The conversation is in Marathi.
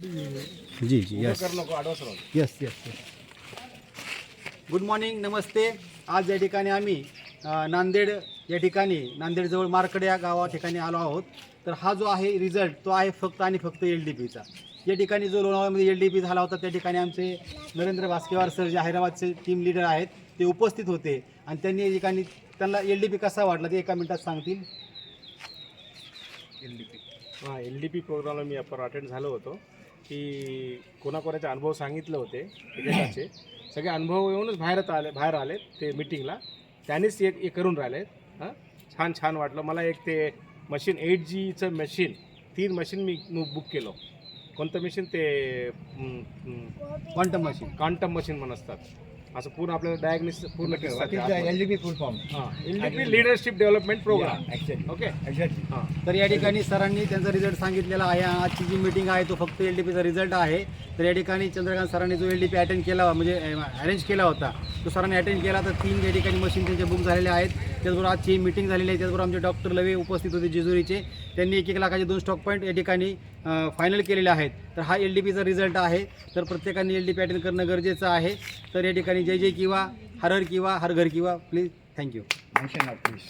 जी जी yes yes yes good morning, नमस्ते. आज या ठिकाणी आम्ही नांदेड या ठिकाणी नांदेडजवळ मार्कड या गावा ठिकाणी आलो आहोत. तर हा जो आहे रिझल्ट तो आहे फक्त आणि फक्त LDPचा. या ठिकाणी जो लोणावळ्यामध्ये LDP झाला होता त्या ठिकाणी आमचे नरेंद्र भास्केवार सर जे हैदराबादचे टीम लीडर आहेत ते उपस्थित होते आणि त्यांनी या ठिकाणी त्यांना LDP कसा वाटला ते एका मिनिटात सांगतील. LDP प्रोग्रामला मी अटेंड झालो होतो की कोणाकोणाचे अनुभव सांगितले होते एजंटाचे. सगळे अनुभव येऊनच बाहेर आले ते मीटिंगला. त्यांनीच एक करून राहिले. छान वाटलं मला. एक ते मशीन 8Gचं मशीन 3 मशीन मी बुक केलं. कोणतं मशीन ते क्वांटम मशीन म्हणतात. असं पूर्ण आपल्याला डायग्नोसिस पूर्ण LDP full form LDP leadership development program. Okay. तर या ठिकाणी सरांनी त्यांचा रिझल्ट सांगितलेला आहे. आजची जी मीटिंग आहे तो फक्त LDPचा रिझल्ट आहे. तर या ठिकाणी चंद्रकांत सरांनी जो LDP अटेंड केला म्हणजे अरेंज केला होता तो सरांनी अटेंड केला. तर 3 या ठिकाणी मशीन त्यांचे बुक झालेले आहेत. त्याचबरोबर आजची मीटिंग झालेली आहे. त्याचबरोबर आमचे डॉक्टर लवे उपस्थित होते जेजुरीचे. त्यांनी 1-1 लाखाचे 2 स्टॉक पॉईंट या ठिकाणी फायनल केलेले आहेत. तर हा LDPचा रिझल्ट आहे. तर प्रत्येकाने LDP अटेंड करणं गरजेचं आहे. तर या ठिकाणी जय जय किंवा हर हर किंवा हर घर किंवा प्लीज थँक्यू. प्लीज.